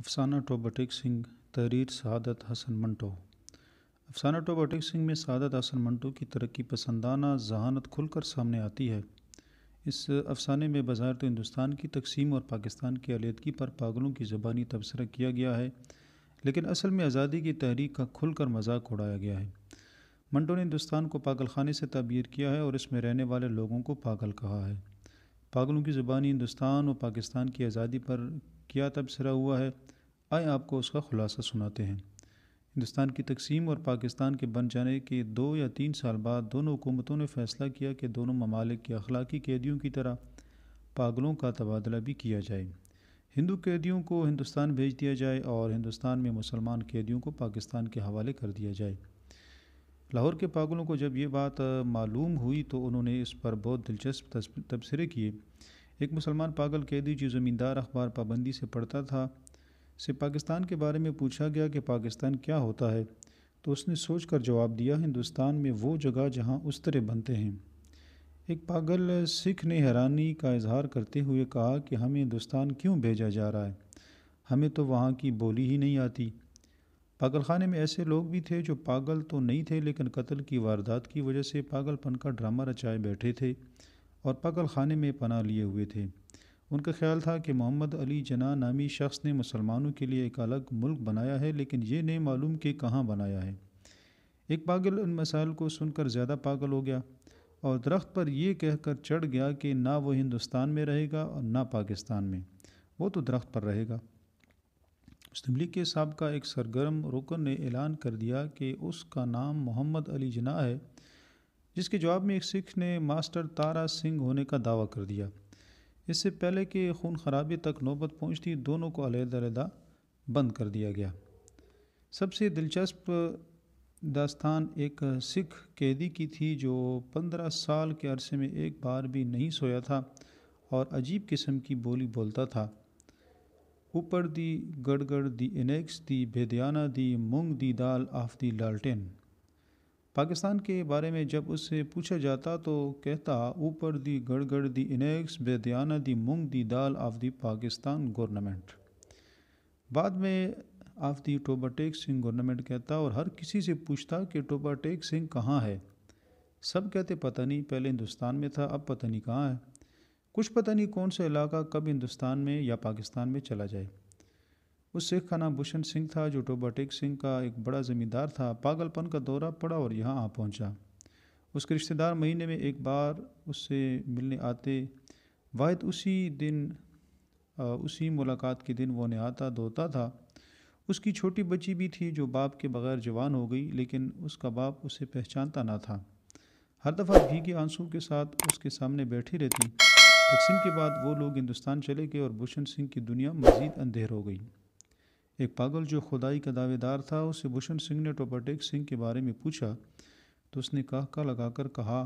افسانہ ٹوبہ ٹیک سنگھ، تحریر سعادت حسن منٹو۔ افسانہ ٹوبہ ٹیک سنگھ میں سعادت حسن منٹو کی ترقی پسندانہ ذہانت کھل کر سامنے آتی ہے۔ اس افسانے میں بظاہر تو ہندوستان کی تقسیم اور پاکستان کی علیحدگی پر پاگلوں کی زبانی تبصرہ کیا گیا ہے، لیکن اصل میں آزادی کی تحریک کا کھل کر مذاق اڑایا گیا ہے۔ منٹو نے ہندوستان کو پاگل خانے سے تعبیر کیا ہے اور اس میں رہنے والے لوگوں کو پاگل کہا ہے۔ پاگلوں کی زبانی ہندوستان اور پاکستان کی آزادی پر کیا تبصرہ ہوا ہے، آئیں آپ کو اس کا خلاصہ سناتے ہیں۔ ہندوستان کی تقسیم اور پاکستان کے بن جانے کے 2 یا 3 سال بعد دونوں حکومتوں نے فیصلہ کیا کہ دونوں ممالک کے اخلاقی قیدیوں کی طرح پاگلوں کا تبادلہ بھی کیا جائے۔ ہندو قیدیوں کو ہندوستان بھیج دیا جائے اور ہندوستان میں مسلمان قیدیوں کو پاکستان کے حوالے کر دیا جائے۔ لاہور کے پاگلوں کو جب یہ بات معلوم ہوئی تو انہوں نے اس پر بہت دلچسپ تبصرے کیے۔ ایک مسلمان پاگل قیدی جو زمیندار اخبار پابندی سے پڑھتا تھا سے پاکستان کے بارے میں پوچھا گیا کہ پاکستان کیا ہوتا ہے، تو اس نے سوچ کر جواب دیا، ہندوستان میں وہ جگہ جہاں استرے بنتے ہیں۔ ایک پاگل سکھ نے حیرانی کا اظہار کرتے ہوئے کہا کہ ہمیں ہندوستان کیوں بھیجا جا رہا ہے، ہمیں تو وہاں کی بولی ہی نہیں آتی۔ پاگل خانے میں ایسے لوگ بھی تھے جو پاگل تو نہیں تھے لیکن قتل کی واردات کی وجہ سے پاگل پن کا ڈرامہ رچائے بیٹھے تھے اور پاگل خانے میں پناہ لیے ہوئے تھے۔ ان کا خیال تھا کہ محمد علی جناح نامی شخص نے مسلمانوں کے لیے ایک الگ ملک بنایا ہے، لیکن یہ نہیں معلوم کہ کہاں بنایا ہے۔ ایک پاگل ان مسائل کو سن کر زیادہ پاگل ہو گیا اور درخت پر یہ کہہ کر چڑھ گیا کہ نہ وہ ہندوستان میں رہے گا اور نہ پاکستان میں، وہ تو درخت پر رہے گا۔ مسلم لیگ کے سابقہ ایک سرگرم رکن نے اعلان کر دیا کہ اس کا نام محمد علی جناح ہے، جس کے جواب میں ایک سکھ نے ماسٹر تارا سنگھ ہونے کا دعویٰ کر دیا۔ اس سے پہلے کہ خون خرابے تک نوبت پہنچتی، دونوں کو علیحدہ علیحدہ بند کر دیا گیا۔ سب سے دلچسپ داستان ایک سکھ قیدی کی تھی جو 15 سال کے عرصے میں ایک بار بھی نہیں سویا تھا اور عجیب قسم کی بولی بولتا تھا۔ اوپر دی گڑگڑ دی انیکس دی بیدیانہ دی مونگ دی دال آف دی لالٹین۔ پاکستان کے بارے میں جب اس سے پوچھا جاتا تو کہتا، اوپر دی گڑگڑ دی انیکس بیدیانہ دی مونگ دی dal of the Pakistan government. بعد میں of the Toba take Singh government کہتا اور ہر کسی سے پوچھتا کہ ٹوبہ ٹیک سنگھ کہاں ہے۔ سب کہتے پتہ نہیں، پہلے ہندوستان میں تھا، اب پتہ نہیں کہاں ہے۔ کچھ پتہ نہیں کون سا علاقہ کب ہندوستان میں یا پاکستان میں چلا جائے۔ اس سکھ کا نام بھوشن سنگھ تھا جو ٹوبہ ٹیک سنگھ کا ایک بڑا زمیندار تھا۔ پاگل پن کا دورہ پڑا اور یہاں آ پہنچا۔ اس کے رشتہ دار مہینے میں ایک بار اس سے ملنے آتے، واحد اسی ملاقات کے دن وہ نہاتا دھوتا تھا۔ اس کی چھوٹی بچی بھی تھی جو باپ کے بغیر جوان ہو گئی، لیکن اس کا باپ اسے پہچانتا نہ تھا۔ ہر دفعہ بھیگے آنسوں کے ساتھ اس کے سامنے بیٹھی رہتی۔ تقسیم کے بعد وہ لوگ ہندوستان چلے گئے اور بھوشن سنگھ کی دنیا مزید اندھیر ہو گئی۔ ایک پاگل جو خدائی کا دعوے دار تھا، اس سے بھوشن سنگھ نے ٹوبہ ٹیک سنگھ کے بارے میں پوچھا تو اس نے کہا لگا کر کہا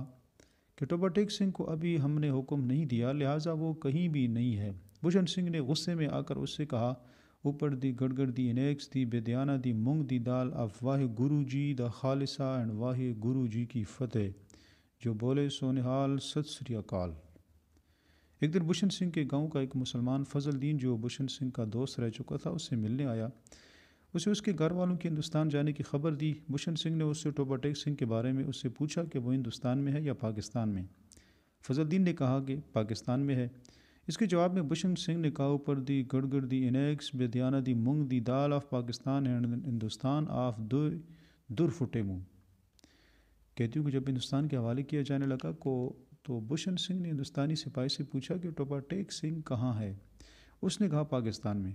کہ ٹوبہ ٹیک سنگھ کو ابھی ہم نے حکم نہیں دیا، لہٰذا وہ کہیں بھی نہیں ہے۔ بھوشن سنگھ نے غصے میں آ کر اس سے کہا، اوپر دی گڑگڑ دی انیکس دی بیدیانہ دی مونگ دی دال آف واہ گرو جی دا خالصہ اینڈ واہ گرو جی کی فتح، جو بولے سو نہال، ست سری اکال۔ ایک دن بھوشن سنگھ کے گاؤں کا ایک مسلمان فضل دین جو بھوشن سنگھ کا دوست رہ چکا تھا، اس سے ملنے آیا۔ اسے اس کے گھر والوں کی ہندوستان جانے کی خبر دی۔ بھوشن سنگھ نے اس سے ٹوبہ ٹیک سنگھ کے بارے میں اس سے پوچھا کہ وہ ہندوستان میں ہے یا پاکستان میں۔ فضل دین نے کہا کہ پاکستان میں ہے۔ اس کے جواب میں بھوشن سنگھ نے کہا، اوپر دی گڑگڑ دی انیکس بیدیانہ دی مونگ دی dal of Pakistan and Hindustan of در فٹے منہ۔ قیدیوں کو جب ہندوستان کے حوالے کیا جانے لگا تو بھوشن سنگھ نے ہندوستانی سپاہی سے پوچھا کہ ٹوبہ ٹیک سنگھ کہاں ہے۔ اس نے کہا پاکستان میں۔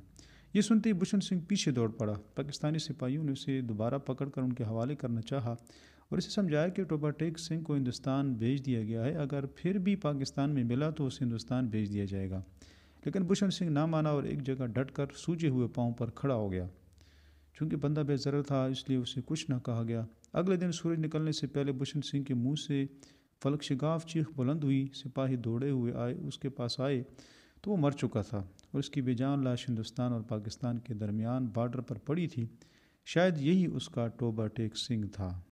یہ سنتے ہی بھوشن سنگھ پیچھے دوڑ پڑا۔ پاکستانی سپاہیوں نے اسے دوبارہ پکڑ کر ان کے حوالے کرنا چاہا اور اسے سمجھایا کہ ٹوبہ ٹیک سنگھ کو ہندوستان بھیج دیا گیا ہے، اگر پھر بھی پاکستان میں ملا تو اسے ہندوستان بھیج دیا جائے گا۔ لیکن بھوشن سنگھ نہ مانا اور ایک جگہ ڈٹ کر سوجے ہوئے پاؤں پر کھڑا ہو گیا۔ چونکہ بندہ بے ضرر تھا اس لیے اسے کچھ نہ کہا گیا۔ اگلے دن سورج نکلنے سے پہلے بھوشن سنگھ کے منہ سے فلک شگاف چیخ بلند ہوئی۔ سپاہی دوڑے ہوئے اس کے پاس آئے تو وہ مر چکا تھا اور اس کی بے جان لاش ہندوستان اور پاکستان کے درمیان بارڈر پر پڑی تھی۔ شاید یہی اس کا ٹوبہ ٹیک سنگھ تھا۔